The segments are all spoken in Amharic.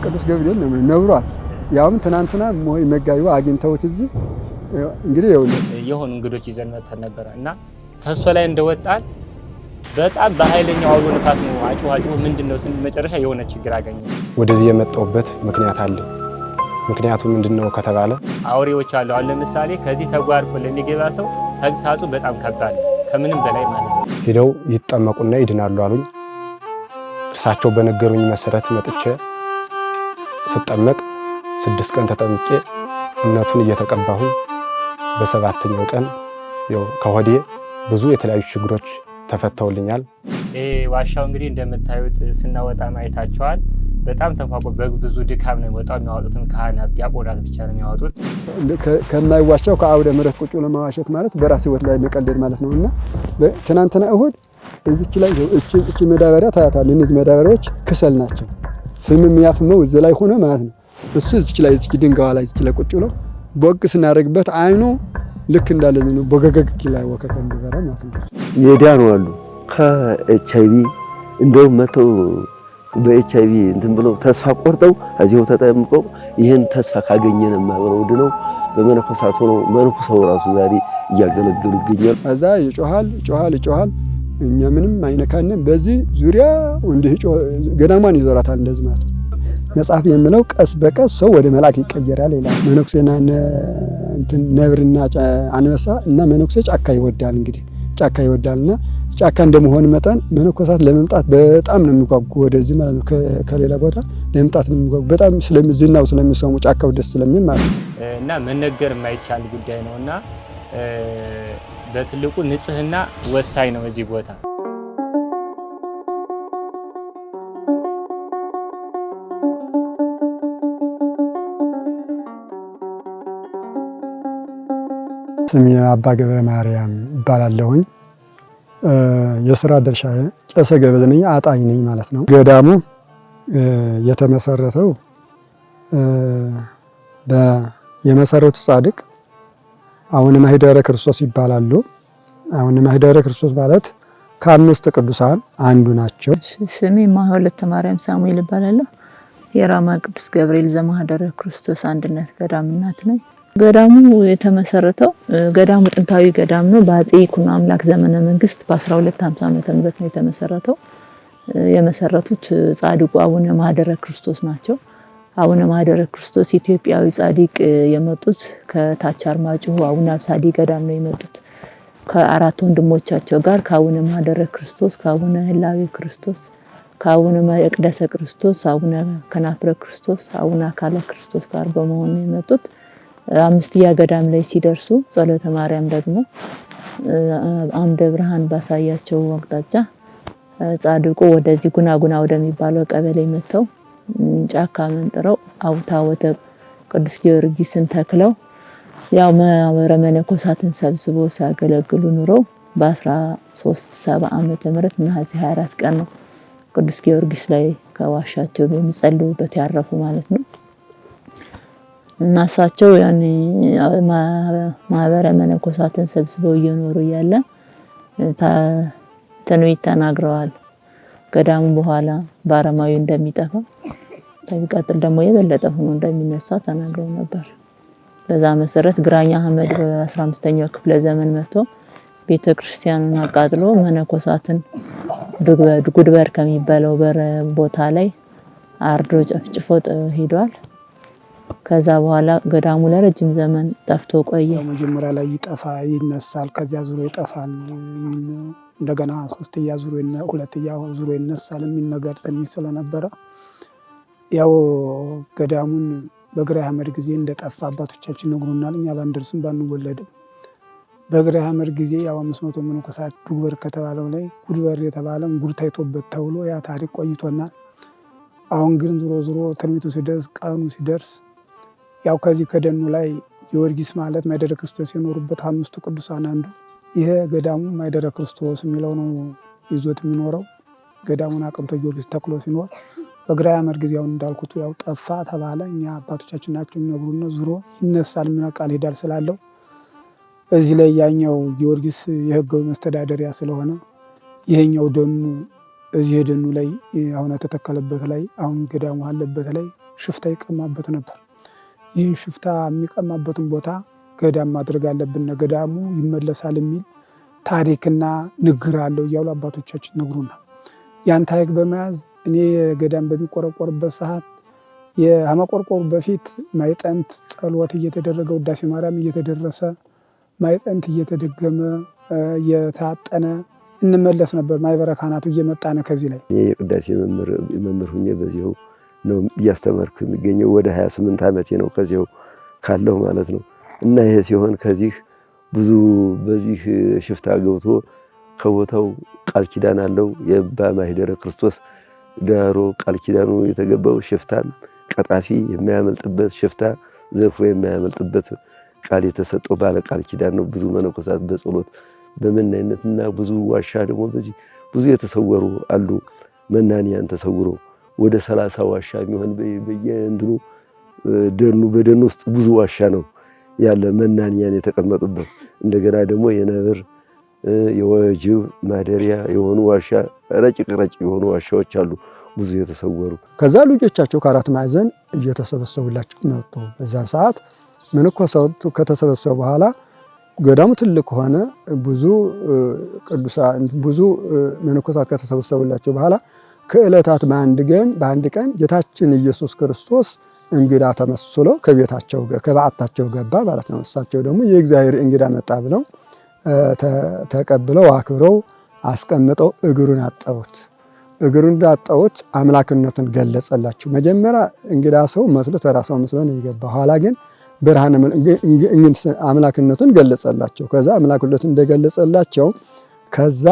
ቅዱስ ገብርኤል ነው ነብሯል። ያውም ትናንትና ሞይ መጋቢው አግኝተውት እዚህ እንግዲህ የሆኑ እንግዶች ይዘን መተን ነበር እና ተሶ ላይ እንደወጣን በጣም በኃይለኛው አውሎ ንፋስ ነው አጭዋጭው ምንድነው ስን መጨረሻ የሆነ ችግር አገኘ። ወደዚህ የመጣውበት ምክንያት አለ። ምክንያቱ ምንድነው ከተባለ አውሬዎች አሉ። አሁን ለምሳሌ ከዚህ ተጓርፎ ለሚገባ ሰው ተግሳጹ በጣም ከባድ ከምንም በላይ ማለት ነው። ሄደው ይጠመቁና ይድናሉ አሉኝ። እርሳቸው በነገሩኝ መሰረት መጥቼ ስጠመቅ 6 ቀን ተጠምቄ እምነቱን እየተቀባሁ በ7ኛው ቀን ያው ከሆዴ ብዙ የተለያዩ ችግሮች ተፈተውልኛል። ዋሻው እንግዲህ እንደምታዩት ስናወጣ ማየታቸዋል። በጣም ተፋቆ በብዙ ድካም ነው ወጣው። የሚያወጡትን ካህናት ዲያቆናት ብቻ ነው የሚያወጡት። ከማይዋሻው ከአውደ ምሕረት ቁጭ ለማዋሸት ማለት በራስ ህይወት ላይ መቀለድ ማለት ነውና ትናንትና እሁድ እዚች ላይ እቺ መዳበሪያ ታያታለህ። እነዚህ መዳበሪያዎች ክሰል ናቸው። ፍምም ያፍመው እዚህ ላይ ሆነ ማለት ነው። እሱ እዚች ላይ እዚች ድንጋዋ ላይ እዚች ላይ ቁጭ ብሎ ቦግ ስናደርግበት አይኑ ልክ እንዳለ ነው ቦገገግ ይላል ወከከ እንደበራ ማለት ነው። የዳኑ አሉ ከኤችአይቪ እንደውም መተው በኤችአይቪ እንትን ብለው ተስፋ ቆርጠው እዚሁ ተጠምቀው ይሄን ተስፋ ካገኘን ማብረው ድነው በመነኮሳት ሆነው መንኩሰው ራሱ ዛሬ እያገለገሉ ይገኛል። እዛ ይጮሃል እኛ ምንም አይነካንም። በዚህ ዙሪያ እንዲህ ገዳማን ይዞራታል እንደዚህ ማለት ነው። መጽሐፍ የሚለው ቀስ በቀስ ሰው ወደ መልአክ ይቀየራል ይላል። መነኩሴና እንትን ነብርና አንበሳ እና መነኩሴ ጫካ ይወዳል። እንግዲህ ጫካ ይወዳልና ጫካ እንደመሆን መጠን መነኮሳት ለመምጣት በጣም ነው የሚጓጉ ወደዚህ ማለት ነው። ከሌላ ቦታ ለመምጣት ነው የሚጓጉ በጣም ስለምዝናው ስለሚሰሙ ጫካው ደስ ስለሚል ማለት ነው። እና መነገር የማይቻል ጉዳይ ነውና በትልቁ ንጽህና ወሳኝ ነው እዚህ ቦታ። ስሜ አባ ገብረ ማርያም እባላለሁኝ። የሥራ ድርሻዬ ቄሰ ገበዝ ነኝ፣ አጣኝ ነኝ ማለት ነው። ገዳሙ የተመሰረተው የመሰረቱ ጻድቅ አቡነ ማኅደረ ክርስቶስ ይባላሉ። አቡነ ማኅደረ ክርስቶስ ማለት ከ5 ቅዱሳን አንዱ ናቸው። ስሜ ማኅሌተ ማርያም ሳሙኤል እባላለሁ። የራማ ቅዱስ ገብርኤል ዘማኅደረ ክርስቶስ አንድነት ገዳም እናት ነኝ። ገዳሙ የተመሰረተው ገዳሙ ጥንታዊ ገዳም ነው። በአፄ ይኩኖ አምላክ ዘመነ መንግስት በ1250 ዓመተ ምህረት ነው የተመሰረተው። የመሰረቱት ጻድቁ አቡነ ማኅደረ ክርስቶስ ናቸው። አቡነ ማኅደረ ክርስቶስ ኢትዮጵያዊ ጻድቅ የመጡት ከታች አርማጭሆ አቡነ አብሳዲ ገዳም ነው የመጡት። ከ4 ወንድሞቻቸው ጋር ከአቡነ ማኅደረ ክርስቶስ፣ ከአቡነ ህላዌ ክርስቶስ፣ ከአቡነ መቅደሰ ክርስቶስ፣ አቡነ ከናፍረ ክርስቶስ፣ አቡነ አካለ ክርስቶስ ጋር በመሆን ነው የመጡት። 5ኛ ገዳም ላይ ሲደርሱ ጸሎተ ማርያም ደግሞ አምደ ብርሃን ባሳያቸው አቅጣጫ ጻድቁ ወደዚህ ጉናጉና ወደሚባለው ቀበሌ መተው ጫካ መንጥረው አውታወተ ቅዱስ ጊዮርጊስን ተክለው ያው ማህበረ መነኮሳትን ሰብስበው ሲያገለግሉ ኑረው በ1370 ዓመተ ምህረት ነሐሴ 24 ቀን ነው ቅዱስ ጊዮርጊስ ላይ ከዋሻቸው የሚጸልዩበት ያረፉ ማለት ነው። እና እሳቸው ያኔ ማህበረ መነኮሳትን ሰብስበው እየኖሩ ያለ ትንቢት ተናግረዋል። ገዳሙ በኋላ በአረማዊ እንደሚጠፋ በሚቀጥል ደግሞ የበለጠ ሆኖ እንደሚነሳ ተናግረው ነበር። በዛ መሰረት ግራኝ አህመድ በ15ኛው ክፍለ ዘመን መጥቶ ቤተክርስቲያኑን አቃጥሎ መነኮሳትን ጉድበር ከሚባለው ቦታ ላይ አርዶ ጨፍጭፎ ሄዷል። ከዛ በኋላ ገዳሙ ለረጅም ዘመን ጠፍቶ ቆየ። መጀመሪያ ላይ ይነሳል፣ ከዚያ ዙሮ ይጠፋል፣ እንደገና 3ኛ ዙሮ 2ኛ ዙሮ ይነሳል የሚል ነገር ስለነበረ ያው ገዳሙን በግራኝ አህመድ ጊዜ እንደጠፋ አባቶቻችን ነግሩናል። እኛ ባንደርስም ባንወለድም በግራኝ አህመድ ጊዜ ያው 500 መነኮሳት ጉድበር ከተባለው ላይ ጉድበር የተባለም ጉድ ታይቶበት ተብሎ ያ ታሪክ ቆይቶናል። አሁን ግን ዙሮ ትንቢቱ ሲደርስ ቀኑ ሲደርስ ያው ከዚህ ከደኑ ላይ ጊዮርጊስ ማለት ማኅደረ ክርስቶስ የኖሩበት 5ቱ ቅዱሳን አንዱ ይሄ ገዳሙ ማኅደረ ክርስቶስ የሚለው ነው ይዞት የሚኖረው። ገዳሙን አቅንቶ ጊዮርጊስ ተክሎ ሲኖር በግራኝ አህመድ ጊዜ አሁን እንዳልኩት ያው ጠፋ ተባለ። እኛ አባቶቻችን ናቸው የሚነግሩን ዙሮ ይነሳል የሚል ቃል ሄዳል ስላለው እዚህ ላይ ያኛው ጊዮርጊስ የህጋዊ መስተዳደሪያ ስለሆነ ይሄኛው ደኑ እዚህ ደኑ ላይ አሁን የተተከለበት ላይ አሁን ገዳሙ አለበት ላይ ሽፍታ ይቀማበት ነበር። ይህን ሽፍታ የሚቀማበትን ቦታ ገዳም ማድረግ አለብን፣ ገዳሙ ይመለሳል የሚል ታሪክና ንግር አለው እያሉ አባቶቻችን ነግሩናል። ያን ታሪክ በመያዝ እኔ ገዳም በሚቆረቆርበት ሰዓት የመቆርቆሩ በፊት ማይጠንት ጸሎት እየተደረገ ውዳሴ ማርያም እየተደረሰ ማይጠንት እየተደገመ እየታጠነ እንመለስ ነበር። ማይበረ ካህናቱ እየመጣ ነው። ከዚህ ላይ የቅዳሴ መምህር ሁኜ በዚሁ ነው እያስተማርኩ የሚገኘው። ወደ 28 ዓመቴ ነው ከዚሁ ካለው ማለት ነው። እና ይሄ ሲሆን ከዚህ ብዙ በዚህ ሽፍታ ገብቶ ከቦታው ቃል ኪዳን አለው የአባ ማኅደረ ክርስቶስ ዳሮ ቃል ኪዳኑ የተገባው ሽፍታን ቀጣፊ የማያመልጥበት ሽፍታ ዘርፎ የማያመልጥበት ቃል የተሰጠው ባለ ቃል ኪዳን ነው። ብዙ መነኮሳት በጸሎት በመናኝነትና ብዙ ዋሻ ደግሞ በዚህ ብዙ የተሰወሩ አሉ። መናንያን ተሰውሮ ወደ 30 ዋሻ የሚሆን በየእንድኑ ደኑ በደኑ ውስጥ ብዙ ዋሻ ነው ያለ መናንያን የተቀመጡበት። እንደገና ደግሞ የነብር የወጅብ ማደሪያ የሆኑ ዋሻ ረጭቅ የሆኑ ዋሻዎች አሉ ብዙ የተሰወሩ። ከዛ ልጆቻቸው ከአራት ማዕዘን እየተሰበሰቡላቸው መጡ። በዛን ሰዓት መነኮሳቱ ከተሰበሰቡ በኋላ ገዳሙ ትልቅ ሆነ። ብዙ ቅዱሳን ብዙ መነኮሳት ከተሰበሰቡላቸው በኋላ ከዕለታት በአንድ ቀን ጌታችን ኢየሱስ ክርስቶስ እንግዳ ተመስሎ ከቤታቸው ከበዓታቸው ገባ ማለት ነው። እሳቸው ደግሞ የእግዚአብሔር እንግዳ መጣ ብለው ተቀብለው አክብረው አስቀምጠው እግሩን አጠቡት። እግሩን እንዳጠቡት አምላክነቱን ገለጸላቸው። መጀመሪያ እንግዳ ሰው መስሎ ተራ ሰው መስሎ ነው የገባው። ኋላ ግን ብርሃነ አምላክነቱን ገለጸላቸው። ከዛ አምላክነቱን እንደገለጸላቸው ከዛ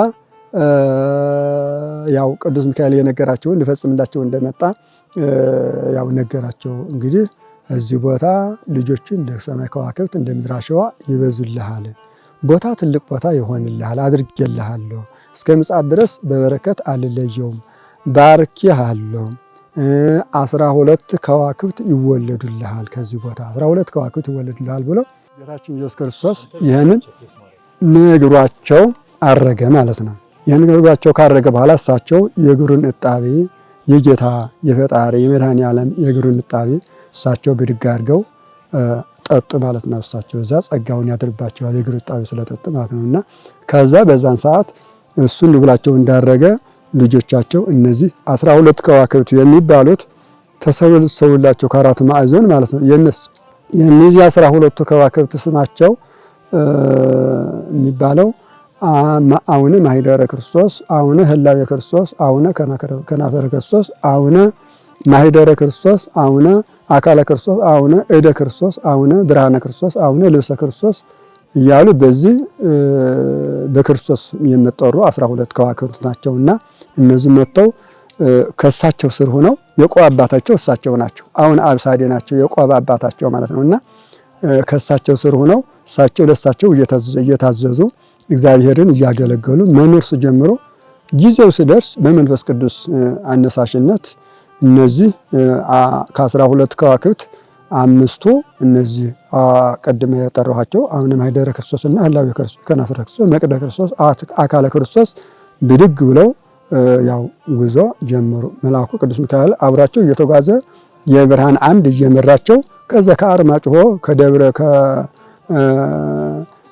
ያው ቅዱስ ሚካኤል የነገራቸው እንዲፈጽምላቸው እንደመጣ ያው ነገራቸው። እንግዲህ እዚህ ቦታ ልጆችን እንደ ሰማይ ከዋክብት እንደ ምድር አሸዋ ይበዙልሃል፣ ቦታ ትልቅ ቦታ ይሆንልሃል፣ አድርጌልሃለሁ፣ እስከ ምጽአት ድረስ በበረከት አልለየውም፣ ባርኬሃለሁ፣ 12 ከዋክብት ይወለዱልሃል፣ ከዚህ ቦታ 12 ከዋክብት ይወለዱልሃል ብሎ ጌታችን ኢየሱስ ክርስቶስ ይህንን ነግሯቸው አረገ ማለት ነው። ይህን ነግሯቸው ካረገ በኋላ እሳቸው የእግሩን እጣቢ የጌታ የፈጣሪ የመድኃኔ ዓለም የእግሩን እጣቢ እሳቸው ብድግ አድርገው ጠጡ ማለት ነው። እሳቸው እዛ ጸጋውን ያድርባቸዋል የእግሩ እጣቢ ስለጠጡ ማለት ነው። እና ከዛ በዛን ሰዓት እሱን ብላቸው እንዳረገ ልጆቻቸው እነዚህ 12 ከዋክብት የሚባሉት ተሰበሰቡላቸው ከአራቱ ማዕዘን ማለት ነው። የነዚህ 12 ከዋክብት ስማቸው የሚባለው አቡነ ማኅደረ ክርስቶስ፣ አቡነ ህላዌ ክርስቶስ፣ አቡነ ከናፈረ ክርስቶስ፣ አቡነ ማኅደረ ክርስቶስ፣ አቡነ አካለ ክርስቶስ፣ አቡነ እደ ክርስቶስ፣ አቡነ ብርሃነ ክርስቶስ፣ አቡነ ልብሰ ክርስቶስ እያሉ በዚህ በክርስቶስ የሚጠሩ 12 ከዋክብት ናቸውና እነዚህ መጥተው ከእሳቸው ስር ሆነው የቆብ አባታቸው እሳቸው ናቸው። አሁን አብሳዴ ናቸው የቆብ አባታቸው ማለት ነውና ከእሳቸው ስር ሆነው እሳቸው ለእሳቸው እየታዘዙ እግዚአብሔርን እያገለገሉ መኖር ሲጀምሩ ጊዜው ሲደርስ በመንፈስ ቅዱስ አነሳሽነት እነዚህ ከ12 ከዋክብት አምስቱ እነዚህ ቀድመ የጠራኋቸው አቡነ ማኅደረ ክርስቶስና ህላዌ ክርስቶስ፣ ከናፈረ ክርስቶስ፣ መቅደ ክርስቶስ፣ አካለ ክርስቶስ ብድግ ብለው ያው ጉዞ ጀመሩ። መልአኩ ቅዱስ ሚካኤል አብራቸው እየተጓዘ የብርሃን አምድ እየመራቸው ከዛ ከአርማጭሆ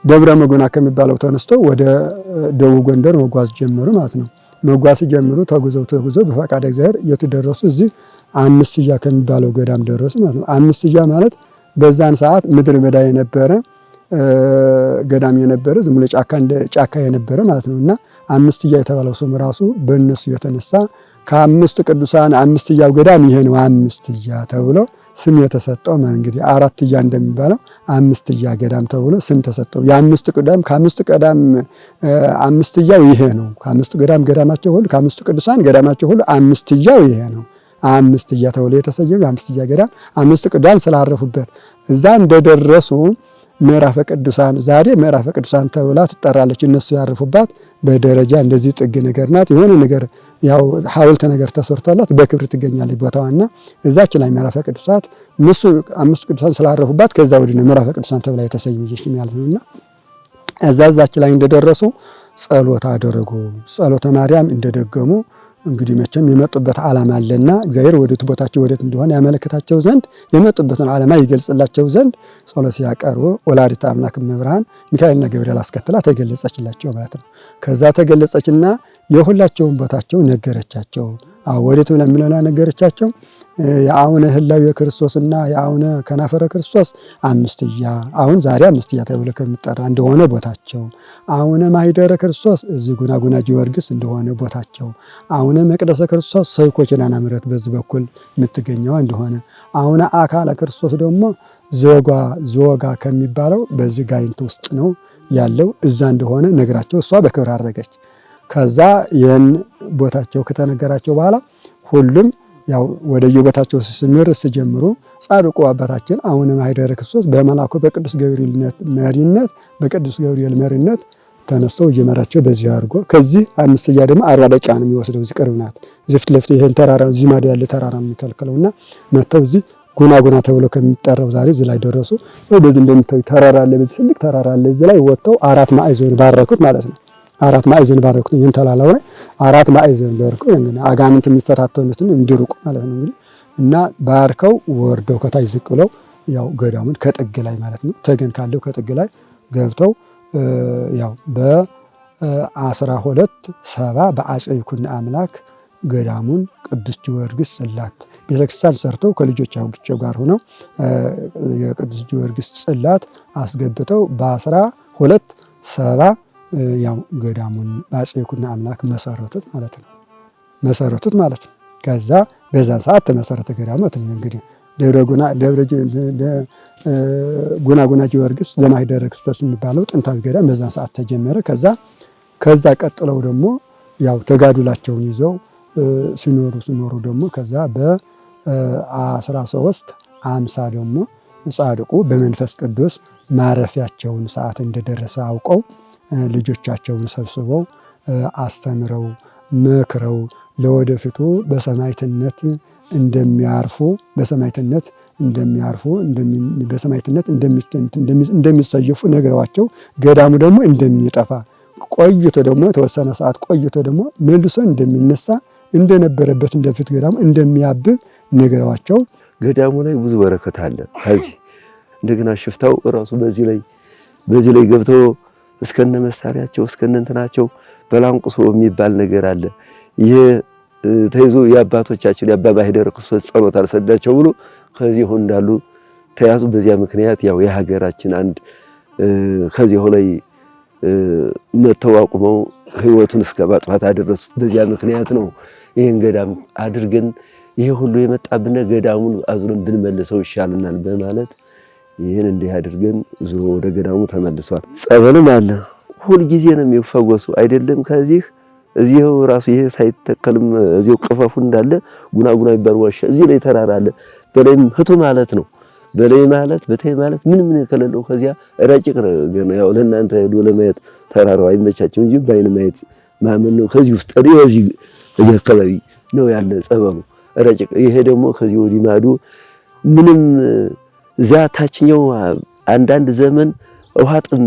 ደብረ መጎና ከሚባለው ተነስተው ወደ ደቡብ ጎንደር መጓዝ ጀመሩ ማለት ነው። መጓዝ ጀመሩ። ተጉዘው በፈቃደ እግዚአብሔር እየተደረሱ እዚህ አምስትያ ከሚባለው ገዳም ደረሱ ማለት ነው። አምስትያ ማለት በዛን ሰዓት ምድር በዳ የነበረ ገዳም የነበረ ዝም ብሎ ጫካ የነበረ ማለት ነውና አምስትያ የተባለው ስም ራሱ በእነሱ የተነሳ ከአምስት ቅዱሳን አምስትያው ገዳም ይሄ ነው አምስትያ ተብሎ ስም የተሰጠው ማለት እንግዲህ አራትያ እንደሚባለው አምስትያ ገዳም ተብሎ ስም ተሰጠው። የአምስት ገዳም ከአምስት ገዳም አምስትያው ይሄ ነው። ከአምስት ገዳማቸው ሁሉ ከአምስቱ ቅዱሳን ገዳማቸው ሁሉ አምስትያው ይሄ ነው። አምስትያ ተብሎ የተሰየመ አምስትያ ገዳም አምስት ቅዱሳን ስላረፉበት እዛ እንደደረሱ ምዕራፈ ቅዱሳን ዛሬ ምዕራፈ ቅዱሳን ተብላ ትጠራለች። እነሱ ያርፉባት በደረጃ እንደዚህ ጥግ ነገር ናት። የሆነ ነገር ያው ሐውልት ነገር ተሰርቶላት በክብር ትገኛለች ቦታዋና እዛች ላይ ምዕራፈ ቅዱሳት እነሱ አምስት ቅዱሳን ስላረፉባት ከዛ ወዲህ ነው ምዕራፈ ቅዱሳን ተብላ የተሰየመች ማለት ነውና እዛች ላይ እንደደረሱ ጸሎት አደረጉ። ጸሎተ ማርያም እንደደገሙ እንግዲህ መቼም የመጡበት ዓላማ አለና እግዚአብሔር ወደ ቦታቸው ወዴት እንደሆነ ያመለክታቸው ዘንድ የመጡበትን ዓላማ ይገልጽላቸው ዘንድ ጸሎት ሲያቀርቡ ወላዲተ አምላክ እመብርሃን ሚካኤልና ገብርኤል አስከትላ ተገለጸችላቸው ማለት ነው። ከዛ ተገለጸችና የሁላቸውን ቦታቸው ነገረቻቸው። ወዴት ብላ የሚለላ ነገረቻቸው። የአቡነ ህላዌ ክርስቶስና የአቡነ ከናፈረ ክርስቶስ አምስትያ አሁን ዛሬ አምስትያ ተብሎ ከሚጠራ እንደሆነ ቦታቸው፣ አቡነ ማኅደረ ክርስቶስ እዚህ ጉና ጊዮርጊስ እንደሆነ ቦታቸው፣ አቡነ መቅደሰ ክርስቶስ ሰይኮ ኪዳነ ምሕረት በዚህ በኩል የምትገኘው እንደሆነ፣ አቡነ አካለ ክርስቶስ ደግሞ ዘወጋ ከሚባለው በዚህ ጋይንት ውስጥ ነው ያለው እዛ እንደሆነ ነግራቸው እሷ በክብር አረገች። ከዛ ይህን ቦታቸው ከተነገራቸው በኋላ ሁሉም ያው ወደ የቦታቸው ሲስምር ሲጀምሩ ጻድቁ አባታችን አቡነ ማኅደረ ክርስቶስ በመላኩ በቅዱስ ገብርኤል መሪነት ተነስተው እየመራቸው በዚህ አድርጎ ከዚህ አምስትያ ደግሞ 40 ደቂቃ ነው የሚወስደው። እዚህ ቅርብ ናት። እዚህ ፊት ለፊት ይሄን ተራራ እዚህ ማዶ ያለ ተራራ የሚከልክለውና መተው እዚህ ጉና ተብሎ ከሚጠራው ዛሬ እዚህ ላይ ደረሱ። በዚህ እንደምታዩ ተራራ አለ፣ በዚህ ትልቅ ተራራ አለ። እዚህ ላይ ወጥተው 4 ማዕዘን ባረኩት ማለት ነው። 4 ማዕዘን ባረኩት። ይሄን ተላላው ላይ 4 ማዕዘን ባርከው እንግዲህ አጋንንት የሚፈታተኑትን እንዲርቁ ማለት ነው እንግዲህ እና ባርከው ወርደው ከታች ዝቅ ብለው ያው ገዳሙን ከጥግ ላይ ማለት ነው ተገን ካለው ከጥግ ላይ ገብተው ያው በ1270 በአፄ ይኩኖ አምላክ ገዳሙን ቅዱስ ጊዮርጊስ ጽላት ቤተክርስቲያን ሰርተው ከልጆቻቸው ጋር ሆነው የቅዱስ ጊዮርጊስ ጽላት አስገብተው በ1270 ያው ገዳሙን በአፄ ይኩኖ አምላክ መሰረቱት ማለት ነው። ከዛ በዛን ሰዓት ተመሰረተ ገዳሙ። እንግዲህ ጉና ጊዮርጊስ ለማኅደረ ክርስቶስ የሚባለው ጥንታዊ ገዳም በዛን ሰዓት ተጀመረ። ከዛ ቀጥለው ደግሞ ያው ተጋድላቸውን ይዘው ሲኖሩ ደግሞ ከዛ በ1350 ደግሞ ጻድቁ በመንፈስ ቅዱስ ማረፊያቸውን ሰዓት እንደደረሰ አውቀው ልጆቻቸውን ሰብስበው አስተምረው መክረው ለወደፊቱ በሰማዕትነት እንደሚሰየፉ ነግረዋቸው ገዳሙ ደግሞ እንደሚጠፋ ቆይቶ ደግሞ የተወሰነ ሰዓት ቆይቶ ደግሞ መልሶ እንደሚነሳ እንደነበረበት እንደፊት ገዳሙ እንደሚያብብ ነግረዋቸው ገዳሙ ላይ ብዙ በረከት አለ። ከዚህ እንደገና ሽፍታው ራሱ በዚህ ላይ ገብቶ እስከነ መሳሪያቸው እስከነ እንትናቸው በላንቁሶ የሚባል ነገር አለ። ይሄ ተይዞ የአባቶቻችን የአባ ማኅደረ ክርስቶስ ጸሎት አልሰዳቸው ብሎ ከዚህ ሆነ እንዳሉ ተያዙ። በዚያ ምክንያት ያው የሀገራችን አንድ ከዚህ ላይ መተው አቁመው ህይወቱን እስከ ማጥፋት አደረሱት። በዚያ ምክንያት ነው ይሄን ገዳም አድርገን ይሄ ሁሉ የመጣብን ገዳሙን አዙረን ብንመልሰው ይሻልናል በማለት ይሄን እንዲህ አድርገን ዙሮ ወደ ገዳሙ ተመልሷል። ጸበልም አለ። ሁሉ ጊዜ ነው የሚፈወሱ አይደለም። እዚህው ራሱ ይሄ ሳይተከልም እዚህው ቅፈፉ እንዳለ ጉና ይባል ዋሻ እዚህ ላይ ተራራ አለ። በላይም ህቱ ማለት ነው። በላይ ማለት በታይ ማለት ምን ከሌለው ከዚያ ረጭቅ ነው። ያው ለእናንተ ሄዶ ለማየት ተራራው አይመቻቸው እንጂ ባይን ማየት ማመን ነው። ከዚህ ውስጥ እዚህ አካባቢ ነው ያለ ጸበሉ ረጭቅ። ይሄ ደግሞ ከዚህ ወዲህ ማዶ ምንም እዛ ታችኛው አንዳንድ ዘመን ውሃ ጥም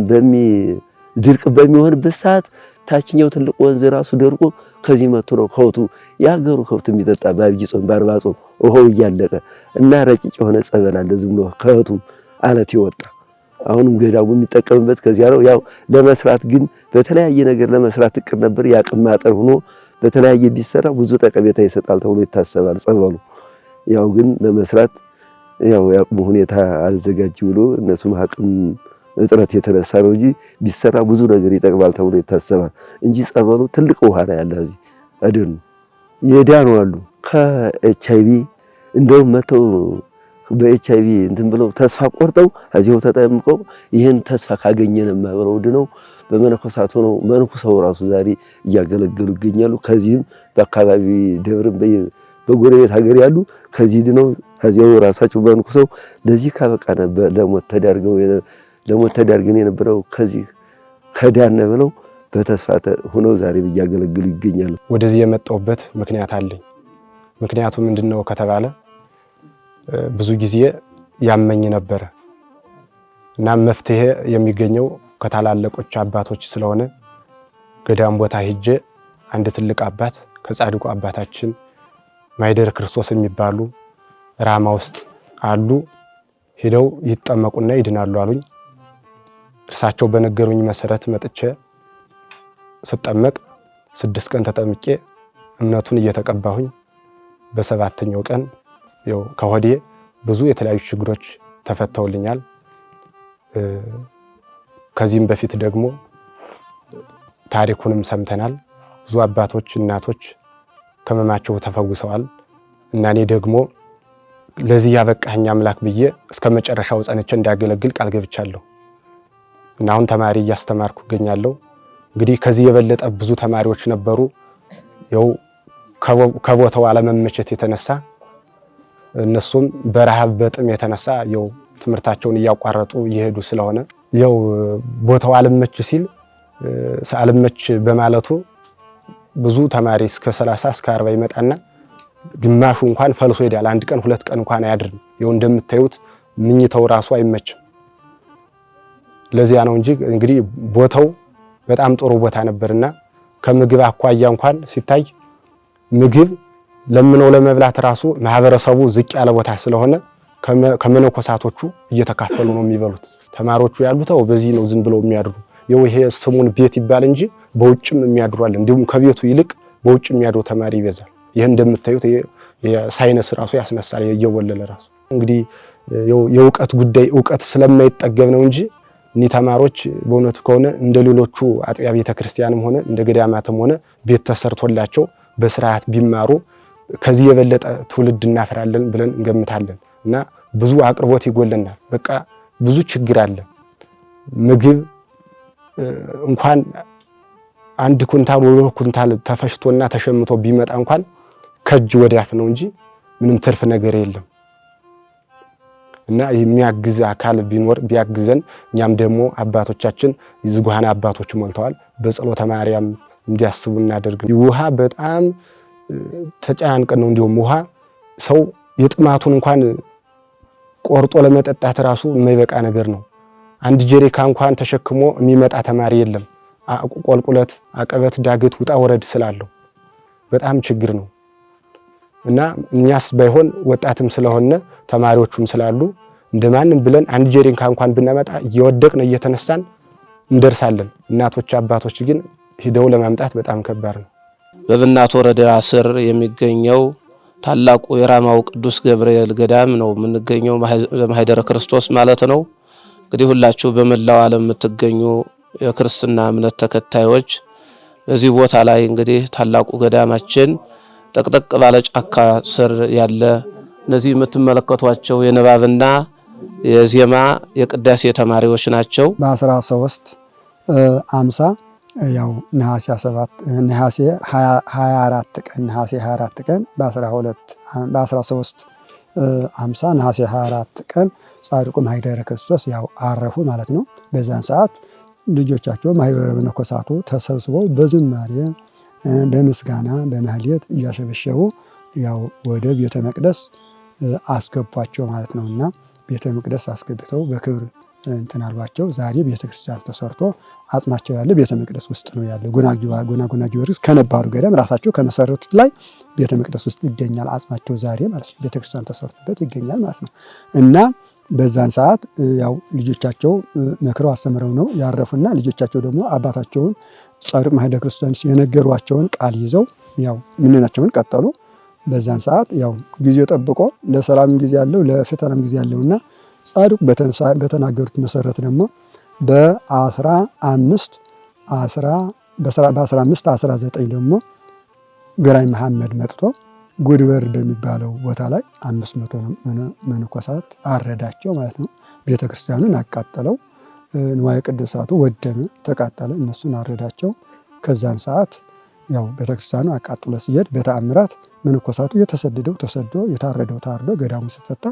ድርቅ በሚሆንበት ሰዓት ታችኛው ትልቅ ወንዝ ራሱ ደርቆ ከዚህ መጥቶ ነው ከውቱ ያገሩ ከውት የሚጠጣ በአብይ ጾም በአርባ ጾም ውሃው እያለቀ እና ረጭጭ የሆነ ጸበል አለ። ዝም ነው ከውቱ አለት ይወጣ። አሁንም ገዳሙ የሚጠቀምበት ከዚያ ነው። ያው ለመስራት ግን በተለያየ ነገር ለመስራት እቅድ ነበር። ያቅም ማጠር ሆኖ በተለያየ ቢሰራ ብዙ ጠቀሜታ ይሰጣል ተብሎ ይታሰባል ጸበሉ። ያው ግን ለመስራት ያው ያቅሙ ሁኔታ አልዘጋጅ ብሎ እነሱም አቅም እጥረት የተነሳ ነው እንጂ ቢሰራ ብዙ ነገር ይጠቅማል ተብሎ ይታሰባል እንጂ ጸበሉ ትልቅ ውሃ ነው ያለ። እዚህ አደኑ የዳኑ አሉ ከኤችአይቪ እንደውም መተው በኤችአይቪ እንትን ብለው ተስፋ ቆርጠው እዚያው ተጠምቀው ይሄን ተስፋ ካገኘን ማብረው ድነው በመነኮሳቱ ነው መንኩሰው ራሱ ዛሬ እያገለገሉ ይገኛሉ። ከዚህም በአካባቢ ደብርም በጎረቤት ሀገር ያሉ ከዚህ ድነው እዚያው ራሳቸው መንኩሰው ለዚህ ካበቃ ነበር ለሞት ተዳርገን የነበረው ከዚህ ከዳነ ብለው በተስፋ ሆነው ዛሬ እያገለገሉ ይገኛሉ። ወደዚህ የመጣሁበት ምክንያት አለኝ። ምክንያቱ ምንድነው ከተባለ ብዙ ጊዜ ያመኝ ነበር እና መፍትሄ የሚገኘው ከታላለቆች አባቶች ስለሆነ ገዳም ቦታ ሄጄ አንድ ትልቅ አባት ከጻድቁ አባታችን ማይደረ ክርስቶስ የሚባሉ ራማ ውስጥ አሉ። ሄደው ይጠመቁና ይድናሉ አሉኝ። እርሳቸው በነገሩኝ መሰረት መጥቼ ስጠመቅ 6 ቀን ተጠምቄ እምነቱን እየተቀባሁኝ በ7ኛው ቀን ያው ከሆዴ ብዙ የተለያዩ ችግሮች ተፈተውልኛል። ከዚህም በፊት ደግሞ ታሪኩንም ሰምተናል። ብዙ አባቶች እናቶች ከመማቸው ተፈውሰዋል እና እኔ ደግሞ ለዚህ ያበቃኝ አምላክ ብዬ እስከመጨረሻው ጸንቼ እንዳገለግል ቃል ገብቻለሁ እና አሁን ተማሪ እያስተማርኩ እገኛለሁ። እንግዲህ ከዚህ የበለጠ ብዙ ተማሪዎች ነበሩ። ያው ከቦታው አለመመቸት የተነሳ እነሱም በረሃብ በጥም የተነሳ ያው ትምህርታቸውን እያቋረጡ እየሄዱ ስለሆነ ያው ቦታው አልመች ሲል አልመች በማለቱ ብዙ ተማሪ እስከ 30 እስከ 40 ይመጣና ግማሹ እንኳን ፈልሶ ይሄዳል። 1 ቀን 2 ቀን እንኳን አያድርም። ያው እንደምታዩት ምኝተው ራሱ አይመችም። ለዚያ ነው እንጂ እንግዲህ ቦታው በጣም ጥሩ ቦታ ነበርና ከምግብ አኳያ እንኳን ሲታይ ምግብ ለምነው ለመብላት ራሱ ማህበረሰቡ ዝቅ ያለ ቦታ ስለሆነ ከመነኮሳቶቹ እየተካፈሉ ነው የሚበሉት። ተማሪዎቹ ያሉት በዚህ ነው ዝም ብለው የሚያድሩ። ይሄ ስሙን ቤት ይባል እንጂ በውጭም የሚያድሩ አለ። እንዲሁም ከቤቱ ይልቅ በውጭ የሚያድሩ ተማሪ ይበዛል። ይሄ እንደምታዩት የሳይነስ ራሱ ያስነሳል እየወለለ ራሱ። እንግዲህ የእውቀት ጉዳይ እውቀት ስለማይጠገብ ነው እንጂ እኒህ ተማሪዎች በእውነቱ ከሆነ እንደሌሎቹ አጥቢያ ቤተክርስቲያንም ሆነ እንደ ገዳማትም ሆነ ቤት ተሰርቶላቸው በስርዓት ቢማሩ ከዚህ የበለጠ ትውልድ እናፈራለን ብለን እንገምታለን። እና ብዙ አቅርቦት ይጎለናል። በቃ ብዙ ችግር አለ። ምግብ እንኳን 1 ኩንታል ወይ 2 ኩንታል ተፈሽቶና ተሸምቶ ቢመጣ እንኳን ከእጅ ወዲያፍ ነው እንጂ ምንም ትርፍ ነገር የለም። እና የሚያግዝ አካል ቢኖር ቢያግዘን እኛም ደግሞ አባቶቻችን ዝጉሃን አባቶች ሞልተዋል። በጸሎተ ማርያም እንዲያስቡ እናደርግ። ውሃ በጣም ተጨናንቀን ነው። እንዲሁም ውሃ ሰው የጥማቱን እንኳን ቆርጦ ለመጠጣት ራሱ የማይበቃ ነገር ነው። 1 ጀሪካ እንኳን ተሸክሞ የሚመጣ ተማሪ የለም። ቁልቁለት አቀበት ዳገት ውጣ ወረድ ስላለው በጣም ችግር ነው። እና እኛስ ባይሆን ወጣትም ስለሆነ ተማሪዎቹም ስላሉ እንደማንም ብለን 1 ጀሪካ እንኳን ብናመጣ እየወደቅን እየተነሳን እንደርሳለን። እናቶች አባቶች ግን ሂደው ለማምጣት በጣም ከባድ ነው። በብናት ወረዳ ስር የሚገኘው ታላቁ የራማው ቅዱስ ገብርኤል ገዳም ነው የምንገኘው፣ ማህደረ ክርስቶስ ማለት ነው። እንግዲህ ሁላችሁ በመላው ዓለም የምትገኙ የክርስትና እምነት ተከታዮች በዚህ ቦታ ላይ እንግዲህ ታላቁ ገዳማችን ጠቅጠቅ ባለ ጫካ ስር ያለ እነዚህ የምትመለከቷቸው የንባብና የዜማ የቅዳሴ ተማሪዎች ናቸው። በ1350 ያው ነሐሴ 24 ቀን በ1350 ነሐሴ 24 ቀን ጻድቁ ማህደረ ክርስቶስ ያው አረፉ ማለት ነው። በዛን ሰዓት ልጆቻቸው ማህበረ መነኮሳቱ ተሰብስበው በዝማሬ በምስጋና በማህሌት እያሸበሸቡ ያው ወደ ቤተ መቅደስ አስገቧቸው ማለት ነውና ቤተ መቅደስ አስገብተው በክብር እንትን አልባቸው። ዛሬ ቤተ ክርስቲያን ተሰርቶ አጽማቸው ያለ ቤተ መቅደስ ውስጥ ነው ያለው። ጉና ጊዮርጊስ ከነባሩ ገዳም ራሳቸው ከመሰረቱት ላይ ቤተ መቅደስ ውስጥ ይገኛል አጽማቸው ዛሬ ማለት ነው። ቤተ ክርስቲያን ተሰርቶበት ይገኛል ማለት ነው። እና በዛን ሰዓት ያው ልጆቻቸው መክረው አስተምረው ነው ያረፉና ልጆቻቸው ደግሞ አባታቸውን ጻድቁ ማህደረ ክርስቶስ የነገሯቸውን ቃል ይዘው ያው ምንናቸውን ቀጠሉ። በዛን ሰዓት ያው ጊዜው ጠብቆ ለሰላም ጊዜ ያለው ለፈተናም ጊዜ ያለውና ጻድቁ በተናገሩት መሰረት ደግሞ በ1519 ደግሞ ግራኝ መሐመድ መጥቶ ጉድበር በሚባለው ቦታ ላይ 500 መነኮሳት አረዳቸው ማለት ነው። ቤተክርስቲያኑን አቃጠለው። ንዋየ ቅዱሳቱ ወደመ፣ ተቃጠለ። እነሱን አረዳቸው። ከዛን ሰዓት ያው ቤተክርስቲያኑ አቃጥሎ ሲሄድ በተአምራት መነኮሳቱ የተሰደደው ተሰዶ የታረደው ታርዶ ገዳሙ ሲፈታ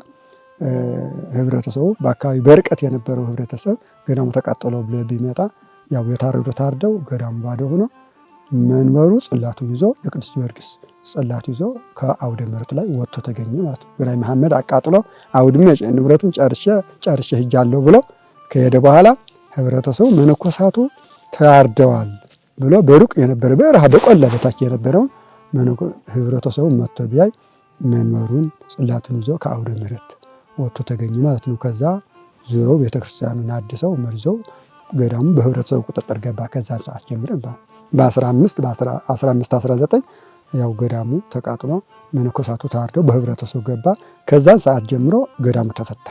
ህብረተሰቡ በአካባቢ በርቀት የነበረው ህብረተሰብ ገዳሙ ተቃጠሎ ብሎ ቢመጣ ያው የታረደው ታርደው ገዳሙ ባዶ ሆኖ መንበሩ ጽላቱ ይዞ የቅዱስ ጊዮርጊስ ጽላት ይዞ ከአውደ ምሕረት ላይ ወጥቶ ተገኘ ማለት ነው። ግራኝ መሐመድ አቃጥሎ አውድሜ ንብረቱን ጨርሼ ሄጃለሁ ብሎ ከሄደ በኋላ ህብረተሰቡ መነኮሳቱ ታርደዋል ብሎ በሩቅ የነበረ በረሃ በቆላ በታች የነበረውን ህብረተሰቡ መጥቶ ቢያይ መንበሩን ጽላቱን ይዞ ከአውደ ምሕረት ወጥቶ ተገኘ ማለት ነው። ከዛ ዞሮ ቤተክርስቲያኑን አድሰው መርዘው ገዳሙ በህብረተሰቡ ቁጥጥር ገባ። ከዛ ሰዓት ጀምረን በ1519 ያው ገዳሙ ተቃጥሎ መነኮሳቱ ታርደው በህብረተሰቡ ገባ። ከዛን ሰዓት ጀምሮ ገዳሙ ተፈታ።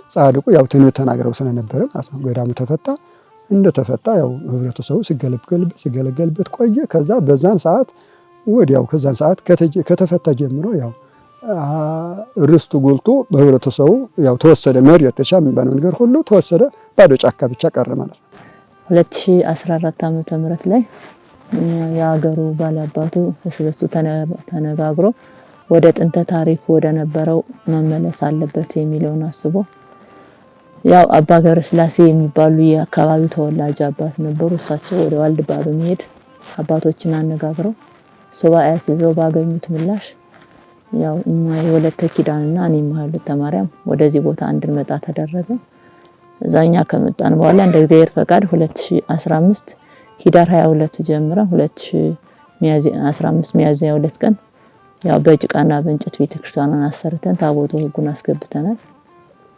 ጻድቁ ያው ትንቢት ተናግረው ስለነበረ ማለት ነው ገዳሙ ተፈታ። እንደተፈታ ያው ህብረተሰቡ ሲገለገልበት ቆየ። ከዛ በዛን ሰዓት ወዲያው ከዛን ሰዓት ከተፈታ ጀምሮ ያው ርስቱ ጎልቶ በህብረተሰቡ ያው ተወሰደ። መሬት እርሻ የሚባለው ነገር ሁሉ ተወሰደ። ባዶ ጫካ ብቻ ቀረ ማለት ነው። 2014 ዓመተ ምህረት ላይ የሀገሩ ባላባቱ ህዝበቱ ተነጋግሮ ወደ ጥንተ ታሪክ ወደ ነበረው መመለስ አለበት የሚለውን አስቦ ያው አባ ገብረ ስላሴ የሚባሉ የአካባቢው ተወላጅ አባት ነበሩ። እሳቸው ወደ ዋልድባ በመሄድ አባቶችን አነጋግረው ሱባኤ አስይዘው ባገኙት ምላሽ ያው እኛ የወለተ ኪዳንና እኔ ማህለተ ማርያም ወደዚህ ቦታ እንድንመጣ ተደረገ። እዛኛ ከመጣን በኋላ እንደ እግዚአብሔር ፈቃድ 2015 ሂዳር 22 ጀምረ 2015 ሚያዝያ 2 ቀን ያው በጭቃና በእንጨት ቤተክርስቲያኑን አሰርተን ታቦተ ሕጉን አስገብተናል።